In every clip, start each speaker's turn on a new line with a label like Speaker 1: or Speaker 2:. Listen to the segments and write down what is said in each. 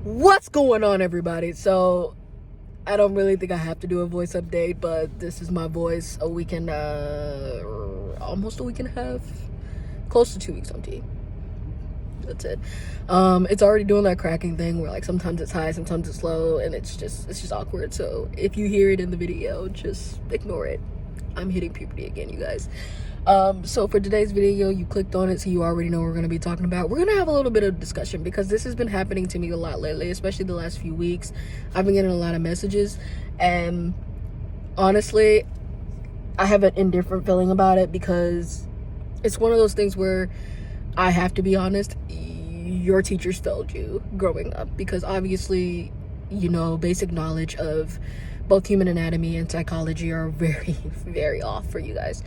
Speaker 1: What's going on, everybody? So I don't really think I have to do a voice update, but this is my voice a week and almost a week and a half, close to 2 weeks on T. That's it. It's already doing that cracking thing where like sometimes it's high, sometimes it's low, and it's just awkward. So if you hear it in the video, just ignore it. I'm hitting puberty again, you guys. So for today's video, you clicked on it, so you already know what we're going to be talking about. We're going to have a little bit of discussion because this has been happening to me a lot lately, especially the last few weeks. I've been getting a lot of messages, and honestly, I have an indifferent feeling about it because it's one of those things where I have to be honest, your teachers failed you growing up because obviously, you know, basic knowledge of both human anatomy and psychology are very, very off for you guys.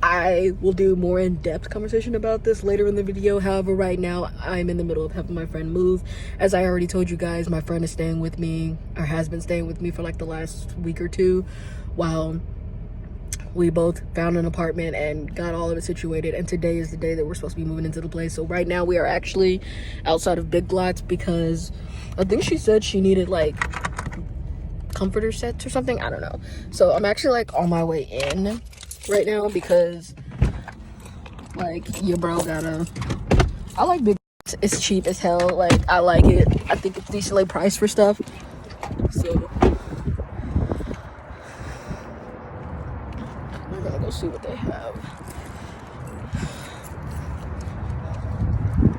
Speaker 1: I will do more in-depth conversation about this later in the video. However, right now I'm in the middle of helping my friend move. As I already told you guys, my friend is staying with me, or has been staying with me for like the last week or two, while we both found an apartment and got all of it situated, and today is the day that we're supposed to be moving into the place. So right now we are actually outside of Big Lots because I think she said she needed like comforter sets or something, I don't know. So I'm actually like on my way in right now because like your bro gotta, I like Big Lots. It's cheap as hell. Like I like it. I think it's decently priced for stuff. So we're gonna go see what they have.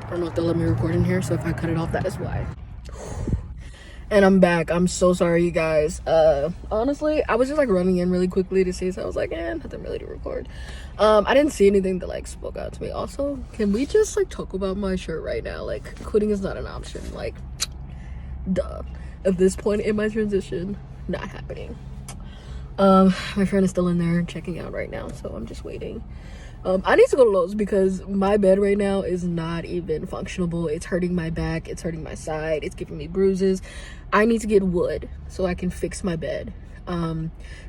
Speaker 1: I don't know if they'll let me record in here, so if I cut it off, that is why. And I'm back. I'm so sorry, you guys. Honestly, I was just like running in really quickly to see, so I was like, nothing really to record. I didn't see anything that like spoke out to me. Also, can we just like talk about my shirt right now? Like, quitting is not an option. Like, duh. At this point in my transition, not happening. My friend is still in there checking out right now, so I'm just waiting. I need to go to Lowe's because my bed right now is not even functionable. It's hurting my back, it's hurting my side, it's giving me bruises. I need to get wood so I can fix my bed.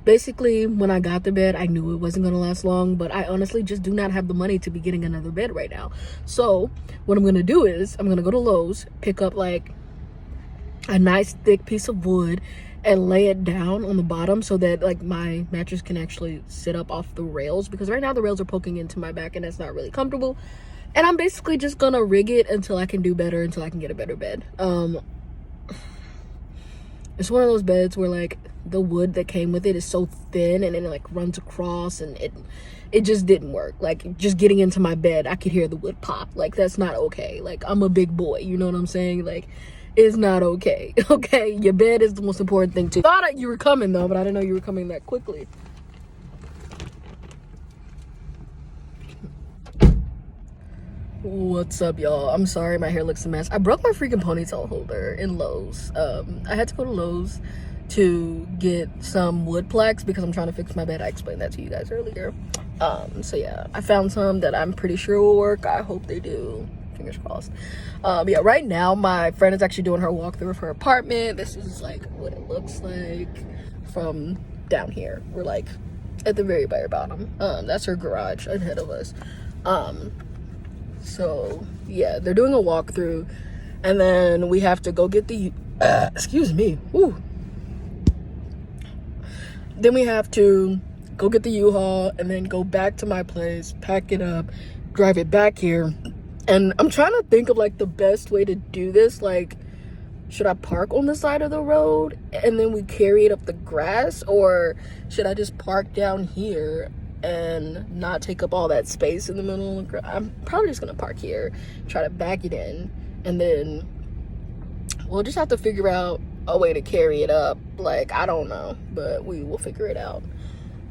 Speaker 1: Basically, when I got the bed, I knew it wasn't gonna last long, but I honestly just do not have the money to be getting another bed right now. So what I'm gonna do is I'm gonna go to Lowe's, pick up like a nice thick piece of wood and lay it down on the bottom so that like my mattress can actually sit up off the rails, because right now the rails are poking into my back and that's not really comfortable. And I'm basically just gonna rig it until I can do better, until I can get a better bed. It's one of those beds where like the wood that came with it is so thin and then it like runs across, and it just didn't work. Like just getting into my bed, I could hear the wood pop. Like that's not okay. Like I'm a big boy, you know what I'm saying? Like it's not okay. Okay, your bed is the most important thing too. Thought you were coming though, but I didn't know you were coming that quickly. What's up, y'all? I'm sorry my hair looks a mess. I broke my freaking ponytail holder in Lowe's. I had to go to Lowe's to get some wood plaques because I'm trying to fix my bed. I explained that to you guys earlier. So yeah, I found some that I'm pretty sure will work. I hope they do. Fingers crossed. Yeah, right now my friend is actually doing her walkthrough of her apartment. This is like what it looks like from down here. We're like at the very bottom. That's her garage ahead of us. So yeah, they're doing a walkthrough, and then we have to go get the excuse me. Ooh. Then we have to go get the U-Haul and then go back to my place, pack it up, drive it back here. And I'm trying to think of like the best way to do this. Like, should I park on the side of the road and then we carry it up the grass, or should I just park down here and not take up all that space in the middle of the grass? I'm probably just gonna park here, try to back it in, and then we'll just have to figure out a way to carry it up. Like, I don't know, but we will figure it out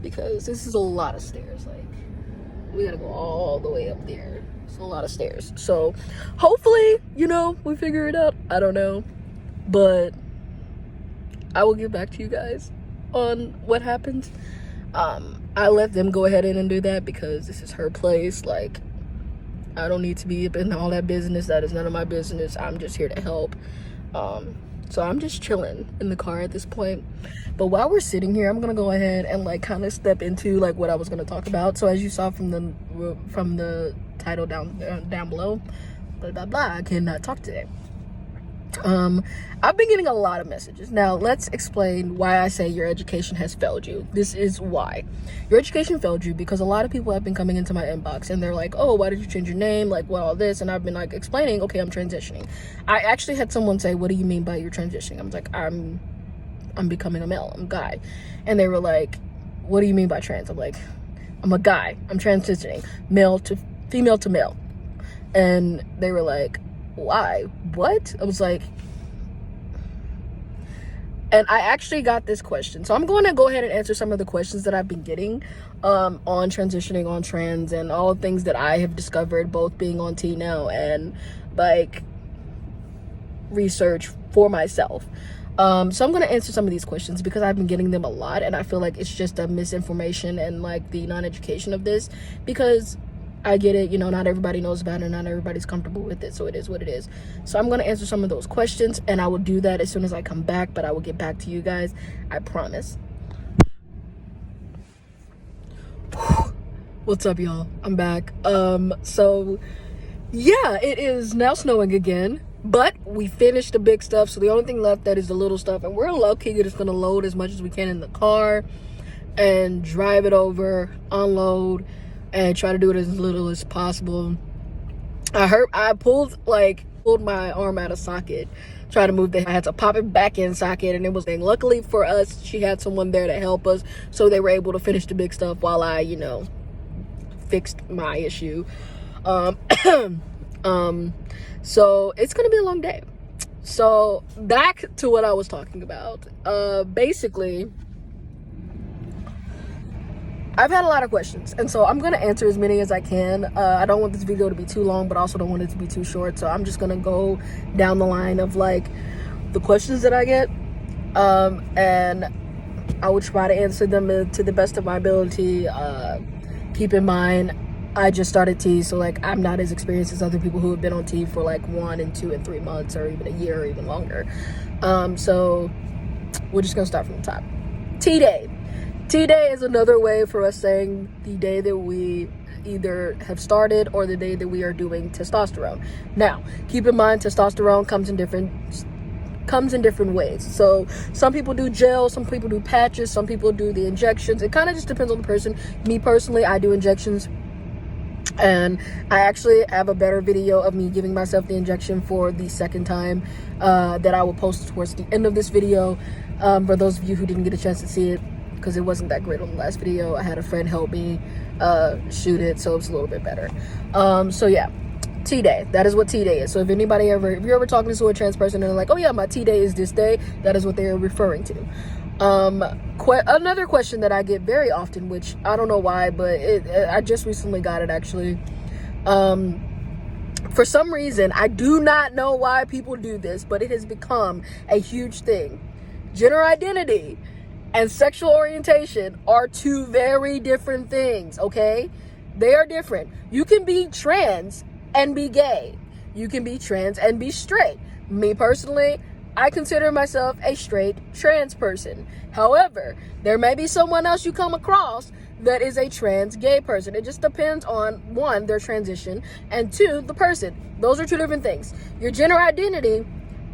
Speaker 1: because this is a lot of stairs. Like, we gotta go all the way up there. It's a lot of stairs. So hopefully, you know, we figure it out. I don't know, but I will get back to you guys on what happens. I let them go ahead and do that because this is her place. Like, I don't need to be up in all that business. That is none of my business. I'm just here to help. So I'm just chilling in the car at this point. But while we're sitting here, I'm gonna go ahead and like kind of step into like what I was gonna talk about. So as you saw from the title down below, blah blah blah, I cannot talk today. I've been getting a lot of messages. Now, let's explain why I say your education has failed you. This is why. Your education failed you because a lot of people have been coming into my inbox and they're like, oh, why did you change your name? Like, well, all this. And I've been like explaining, okay, I'm transitioning. I actually had someone say, what do you mean by you're transitioning? I was like, I'm becoming a male. I'm a guy. And they were like, what do you mean by trans? I'm like, I'm a guy. I'm transitioning female to male. And they were like, why? What? I was like, and I actually got this question. So I'm going to go ahead and answer some of the questions that I've been getting on transitioning, on trans, and all the things that I have discovered, both being on T now and like research for myself. So I'm going to answer some of these questions because I've been getting them a lot, and I feel like it's just a misinformation and like the non-education of this, because I get it, you know, not everybody knows about it, not everybody's comfortable with it, so it is what it is. So I'm going to answer some of those questions, and I will do that as soon as I come back, but I will get back to you guys, I promise. What's up, y'all? I'm back. So yeah, it is now snowing again, but we finished the big stuff, so the only thing left that is the little stuff, and we're low-key just going to load as much as we can in the car and drive it over, unload, and try to do it as little as possible. I pulled my arm out of socket, try to move I had to pop it back in socket, and it was luckily for us, she had someone there to help us, so they were able to finish the big stuff while I, you know, fixed my issue. So it's gonna be a long day. So back to what I was talking about. Basically, I've had a lot of questions, and so I'm going to answer as many as I can. I don't want this video to be too long, but also don't want it to be too short, so I'm just going to go down the line of like the questions that I get, and I will try to answer them to the best of my ability. Keep in mind, I just started T, so like I'm not as experienced as other people who have been on T for like 1 and 2 and 3 months, or even a year, or even longer. So we're just going to start from the top. T-Day. T-Day is another way for us saying the day that we either have started or the day that we are doing testosterone. Now, keep in mind, testosterone comes in different ways. So some people do gel, some people do patches, some people do the injections. It kind of just depends on the person. Me personally, I do injections, and I actually have a better video of me giving myself the injection for the second time that I will post towards the end of this video. For those of you who didn't get a chance to see it, because it wasn't that great on the last video, I had a friend help me shoot it, so it's a little bit better. So yeah, T-Day, that is what T-Day is. So if you're ever talking to a trans person and they're like, oh yeah, my T-Day is this day, that is what they are referring to. Another question that I get very often, which I don't know why, but I just recently got it actually. For some reason, I do not know why people do this, but it has become a huge thing. Gender identity and sexual orientation are two very different things, okay? They are different. You can be trans and be gay. You can be trans and be straight. Me personally, I consider myself a straight trans person. However, there may be someone else you come across that is a trans gay person. It just depends on, 1, their transition, and 2, the person. Those are two different things. Your gender identity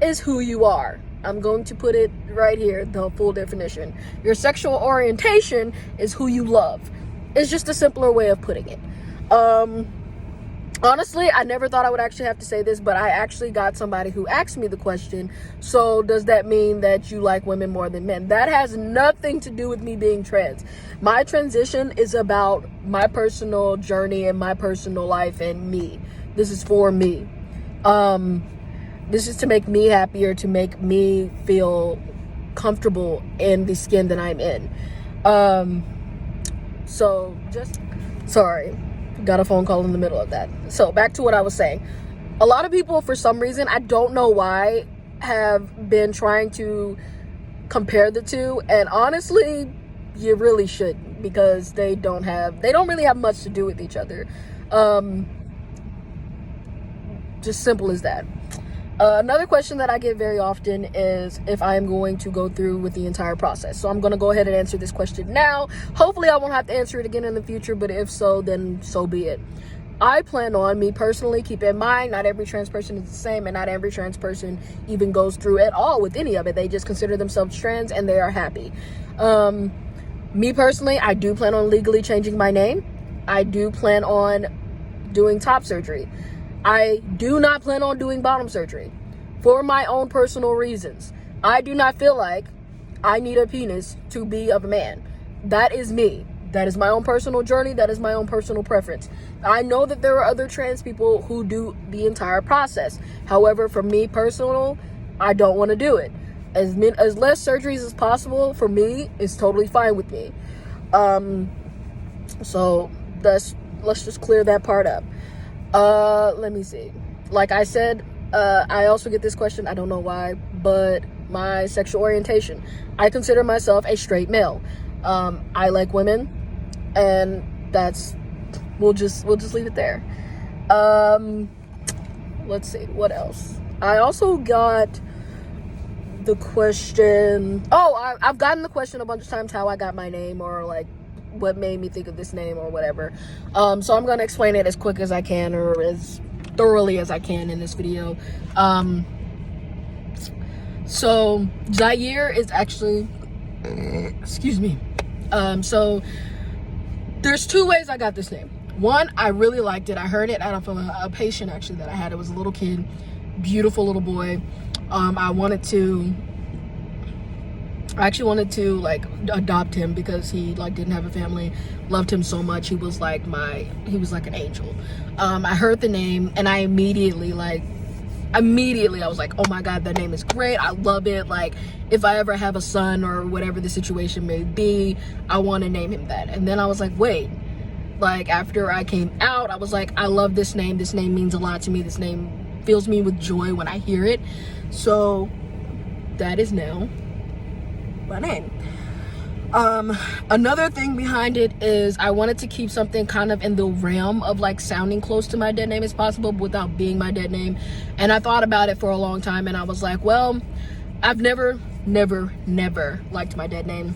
Speaker 1: is who you are. I'm going to put it right here, the full definition. Your sexual orientation is who you love. It's just a simpler way of putting it. Honestly, I never thought I would actually have to say this, but I actually got somebody who asked me the question, so does that mean that you like women more than men? That has nothing to do with me being trans. My transition is about my personal journey and my personal life and me. This is for me. This is to make me happier, to make me feel comfortable in the skin that I'm in. Sorry, got a phone call in the middle of that. So back to what I was saying. A lot of people, for some reason, I don't know why, have been trying to compare the two. And honestly, you really shouldn't, because they don't really have much to do with each other. Just simple as that. Another question that I get very often is if I am going to go through with the entire process. So I'm going to go ahead and answer this question now. Hopefully I won't have to answer it again in the future, but if so, then so be it. I plan on, me personally, keep in mind, not every trans person is the same, and not every trans person even goes through at all with any of it. They just consider themselves trans and they are happy. Me personally, I do plan on legally changing my name. I do plan on doing top surgery. I do not plan on doing bottom surgery for my own personal reasons. I do not feel like I need a penis to be of a man. That is me. That is my own personal journey. That is my own personal preference. I know that there are other trans people who do the entire process. However, for me personal, I don't want to do it. As less surgeries as possible for me is totally fine with me. So let's just clear that part up. Let me see. Like I said, I also get this question. I don't know why, but my sexual orientation. I consider myself a straight male. I like women, and we'll just leave it there. Let's see, what else? I also got the question. I've gotten the question a bunch of times how I got my name, or like what made me think of this name or whatever. So I'm gonna explain it as quick as I can, or as thoroughly as I can in this video. So Zaire is actually, excuse me. So there's two ways I got this name. One, I really liked it. I heard it out of a patient actually that I had. It was a little kid, beautiful little boy. I actually wanted to like adopt him because he like didn't have a family. Loved him so much. He was like an angel. I heard the name and I immediately I was like, oh my God, that name is great. I love it. Like, if I ever have a son or whatever the situation may be, I want to name him that. And then I was like, wait, like after I came out, I was like, I love this name. This name means a lot to me. This name fills me with joy when I hear it. So that is now my name. Another thing behind it is I wanted to keep something kind of in the realm of like sounding close to my dead name as possible without being my dead name. And I thought about it for a long time, and I was like, well, I've never liked my dead name.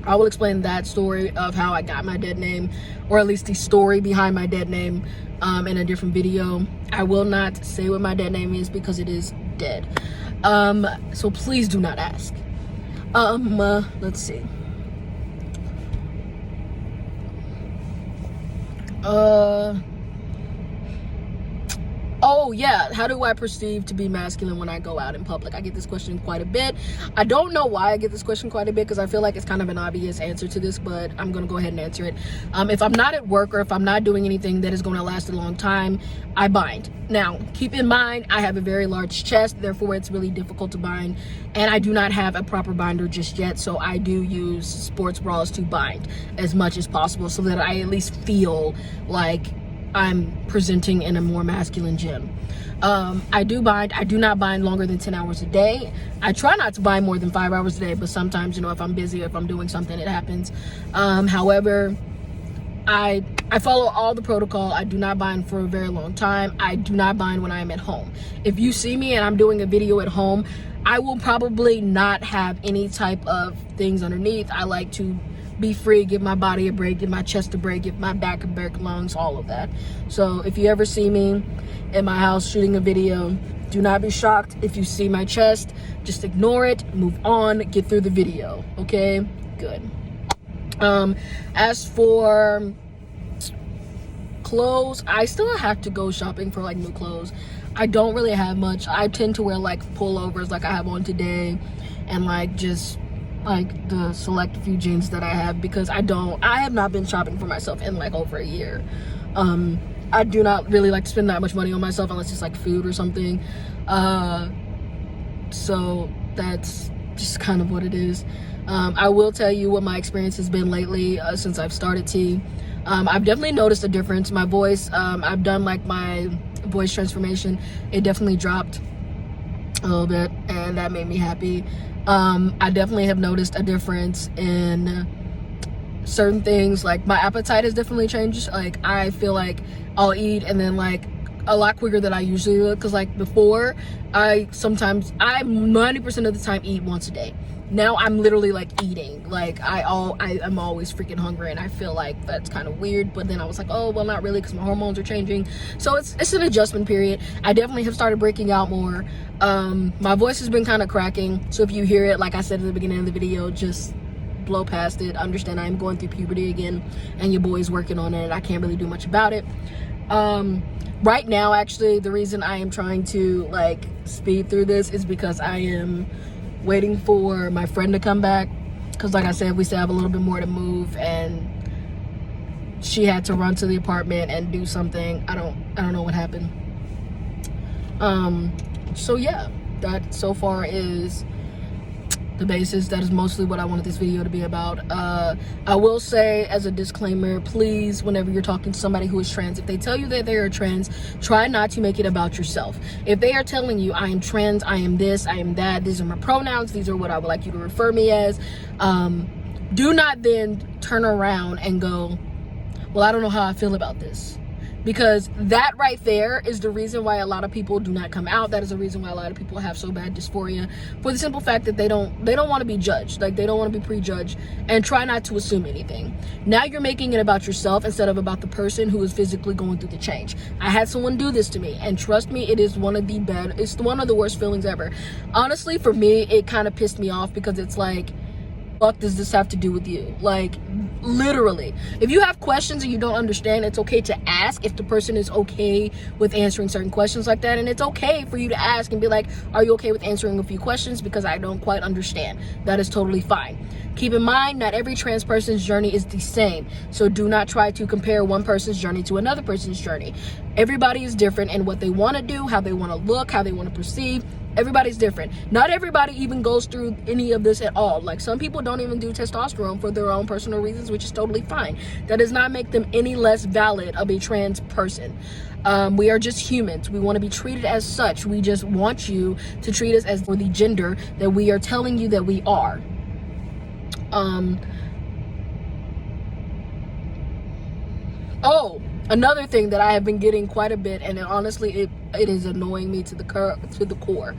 Speaker 1: I will explain that story of how I got my dead name, or at least the story behind my dead name, in a different video. I will not say what my dead name is because it is dead. So please do not ask. Let's see. Oh yeah, how do I perceive to be masculine when I go out in public? I get this question quite a bit. I don't know why I get this question quite a bit, because I feel like it's kind of an obvious answer to this, but I'm gonna go ahead and answer it. If I'm not at work, or if I'm not doing anything that is going to last a long time, I bind. Now, keep in mind, I have a very large chest, therefore it's really difficult to bind, and I do not have a proper binder just yet, so I do use sports bras to bind as much as possible so that I at least feel like I'm presenting in a more masculine gym. I do bind. I do not bind longer than 10 hours a day. I try not to bind more than 5 hours a day, but sometimes, if I'm busy, if I'm doing something, it happens. However, I follow all the protocol. I do not bind for a very long time. I do not bind when I am at home. If you see me and I'm doing a video at home, I will probably not have any type of things underneath. I like to be free, give my body a break, give my chest a break, give my back a break, lungs, all of that. So if you ever see me in my house shooting a video, do not be shocked if you see my chest. Just ignore it, move on, get through the video. Okay, good. As for clothes, I still have to go shopping for like new clothes. I don't really have much. I tend to wear like pullovers like I have on today, and like just like the select few jeans that I have, because I have not been shopping for myself in like over a year. I do not really like to spend that much money on myself unless it's like food or something. So that's just kind of what it is. I will tell you what my experience has been lately since I've started tea. I've definitely noticed a difference. My voice, I've done like my voice transformation. It definitely dropped a little bit, and that made me happy. I definitely have noticed a difference in certain things. Like my appetite has definitely changed. Like I feel like I'll eat and then like a lot quicker than I usually would, because like before I 90% of the time eat once a day. now I'm literally like eating. Like I'm always freaking hungry, and I feel like that's kind of weird. But then I was like, oh well, not really, because my hormones are changing. So it's an adjustment period. I definitely have started breaking out more. My voice has been kind of cracking, so if you hear it, like I said at the beginning of the video, just blow past it. Understand I am going through puberty again, and your boy's working on it. I can't really do much about it. Right now, actually, the reason I am trying to like speed through this is because I am waiting for my friend to come back, because like I said, we still have a little bit more to move, and she had to run to the apartment and do something. I don't know what happened. So yeah, that so far is the basis. That is mostly what I wanted this video to be about. I will say as a disclaimer, please, whenever you're talking to somebody who is trans, if they tell you that they are trans, try not to make it about yourself. If they are telling you, I am trans, I am this, I am that, these are my pronouns, these are what I would like you to refer me as, do not then turn around and go, well, I don't know how I feel about this. Because that right there is the reason why a lot of people do not come out. That is the reason why a lot of people have so bad dysphoria, for the simple fact that they don't want to be judged. Like, they don't want to be prejudged, and try not to assume anything. Now you're making it about yourself instead of about the person who is physically going through the change. I had someone do this to me, and trust me, it's one of the worst feelings ever. Honestly, for me, it kind of pissed me off, because it's like, fuck does this have to do with you? Like, literally, if you have questions and you don't understand, it's okay to ask if the person is okay with answering certain questions like that. And it's okay for you to ask and be like, are you okay with answering a few questions because I don't quite understand? That is totally fine. Keep in mind, not every trans person's journey is the same, so do not try to compare one person's journey to another person's journey. Everybody is different in what they want to do, how they want to look, how they want to perceive. Everybody's different. Not everybody even goes through any of this at all. Like, some people don't even do testosterone for their own personal reasons, which is totally fine. That does not make them any less valid of a trans person. We are just humans. We want to be treated as such. We just want you to treat us as for the gender that we are telling you that we are. Oh, another thing that I have been getting quite a bit, and honestly, it is annoying me to the core.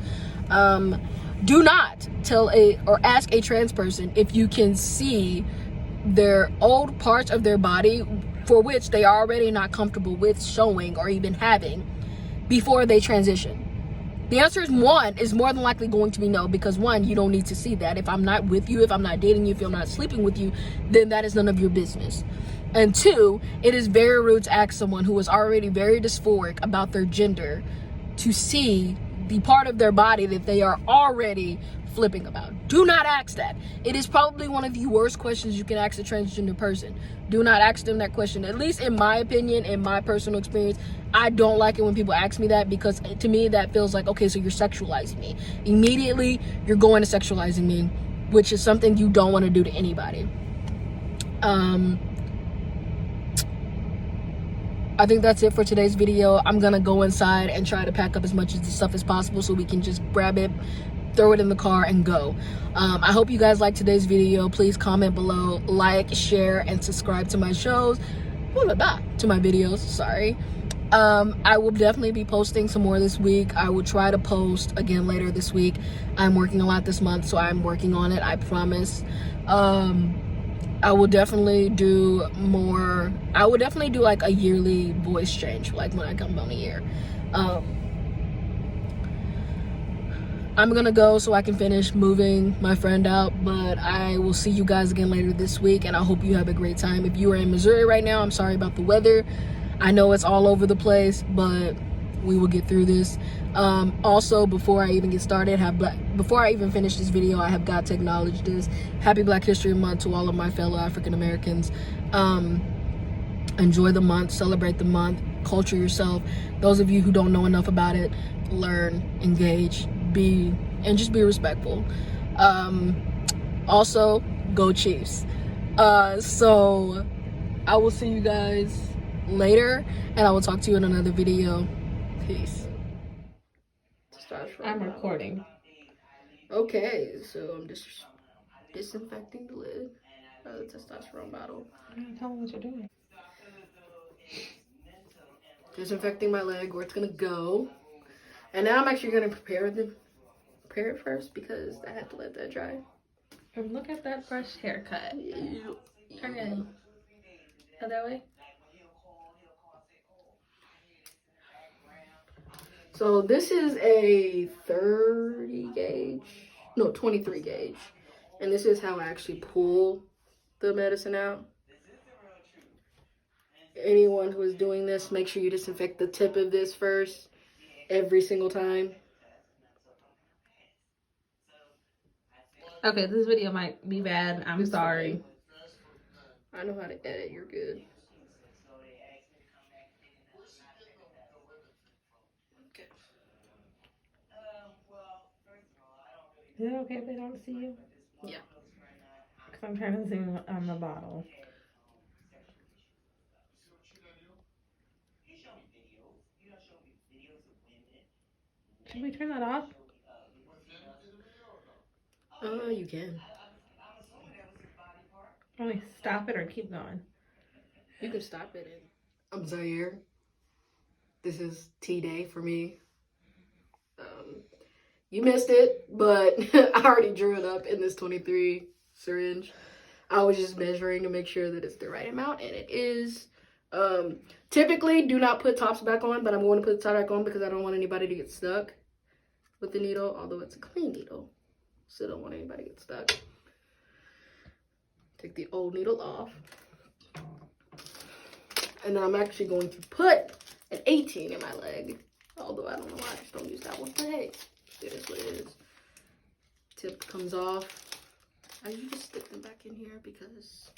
Speaker 1: Do not tell or ask a trans person if you can see their old parts of their body for which they are already not comfortable with showing or even having before they transition. The answer is more than likely going to be no, because one, you don't need to see that. If I'm not with you, if I'm not dating you, if I'm not sleeping with you, then that is none of your business. And two, it is very rude to ask someone who is already very dysphoric about their gender to see the part of their body that they are already flipping about. Do not ask that. It is probably one of the worst questions you can ask a transgender person. Do not ask them that question. At least in my opinion, in my personal experience, I don't like it when people ask me that, because to me that feels like, okay, so you're sexualizing me. Immediately, you're going to sexualizing me, which is something you don't want to do to anybody. I think that's it for today's video. I'm gonna go inside and try to pack up as much of the stuff as possible so we can just grab it, throw it in the car, and go. I hope you guys liked today's video. Please comment below, like, share, and subscribe to my shows. To my videos, sorry. I will definitely be posting some more this week. I will try to post again later this week. I'm working a lot this month, so I'm working on it, I promise. I will definitely do more. I will definitely do like a yearly voice change, like when I come on here. I'm gonna go so I can finish moving my friend out, but I will see you guys again later this week, and I hope you have a great time. If you are in Missouri right now, I'm sorry about the weather. I know it's all over the place, but we will get through this. Also, before I even get started, before I even finish this video, I have got to acknowledge this. Happy Black History Month to all of my fellow African Americans. Enjoy the month, celebrate the month, culture yourself. Those of you who don't know enough about it, learn, engage, and just be respectful. Also, go Chiefs. So I will see you guys later, and I will talk to you in another video. Peace.
Speaker 2: I'm recording.
Speaker 1: Okay, so I'm just disinfecting the lid of the testosterone bottle.
Speaker 2: Tell me what you're doing.
Speaker 1: Disinfecting my leg, where it's gonna go. And now I'm actually gonna prepare it first, because I have to let that dry.
Speaker 3: And look at that fresh haircut. Turn it other way.
Speaker 1: So this is a 30 gauge, no, 23 gauge. And this is how I actually pull the medicine out. Anyone who is doing this, make sure you disinfect the tip of this first, every single time.
Speaker 3: Okay, this video might be bad. I'm sorry.
Speaker 1: I know how to edit, you're good. Okay.
Speaker 3: Is it okay if they don't see you?
Speaker 1: Yeah.
Speaker 3: Because I'm trying to zoom on the bottle. Should we turn that off?
Speaker 1: You can.
Speaker 3: Can we stop it or keep going?
Speaker 1: You can stop it. I'm Zaire. This is tea day for me. You missed it, but I already drew it up in this 23 syringe. I was just measuring to make sure that it's the right amount, and it is. Typically, do not put tops back on, but I'm going to put the top back on because I don't want anybody to get stuck with the needle, although it's a clean needle. So I don't want anybody to get stuck. Take the old needle off. And then I'm actually going to put an 18 in my leg. Although I don't know why I just don't use that one. But hey, it is what it is. Tip comes off. I usually just stick them back in here because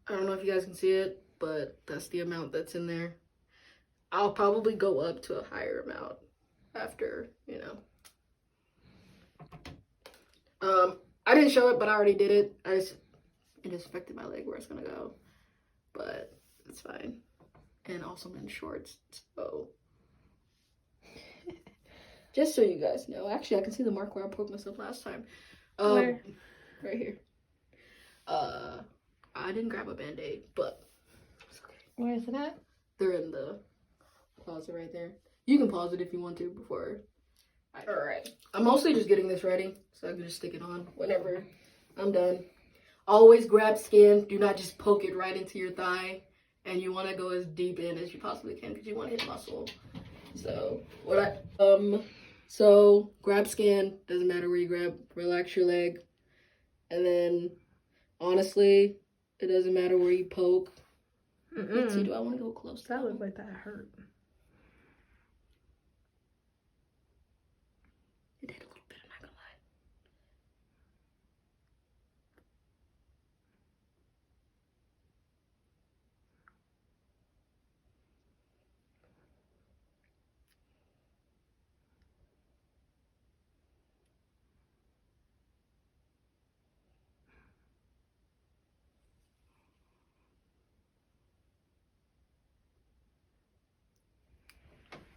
Speaker 1: I don't know if you guys can see it, but that's the amount that's in there. I'll probably go up to a higher amount after, you know. I didn't show it, but I already did it. It just affected my leg where it's gonna go, but it's fine. And also I'm in shorts, so just so you guys know. Actually, I can see the mark where I poked myself last time.
Speaker 3: Where?
Speaker 1: Right here. I didn't grab a band-aid, but it's okay.
Speaker 3: Where is it at?
Speaker 1: They're in the closet right there. You can pause it if you want to before. Alright. I'm mostly just getting this ready so I can just stick it on whenever I'm done. Always grab skin. Do not just poke it right into your thigh. And you want to go as deep in as you possibly can because you want to hit muscle. So so grab skin. Doesn't matter where you grab. Relax your leg. And then honestly, it doesn't matter where you poke. Let's see, do I want to go close to
Speaker 3: that? Looked like that hurt.
Speaker 1: It did a little bit, I'm not gonna lie.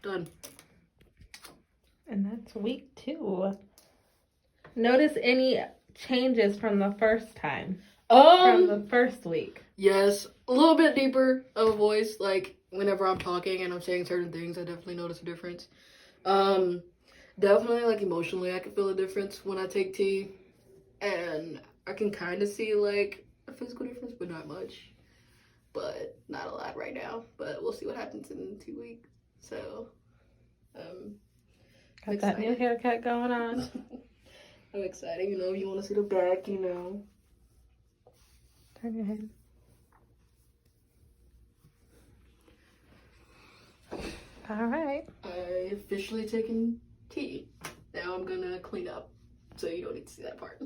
Speaker 1: Done.
Speaker 3: And that's week 2. Notice any changes from the first time? From the first week?
Speaker 1: Yes, a little bit deeper of a voice. Like whenever I'm talking and I'm saying certain things, I definitely notice a difference. Definitely like emotionally, I can feel a difference when I take tea, and I can kind of see like a physical difference, but not much. But not a lot right now. But we'll see what happens in 2 weeks. So,
Speaker 3: Got that new haircut going on.
Speaker 1: I'm excited. You know, if you want to see the back, you know.
Speaker 3: Turn your head. All right.
Speaker 1: I officially taken tea. Now I'm gonna clean up, so you don't need to see that part.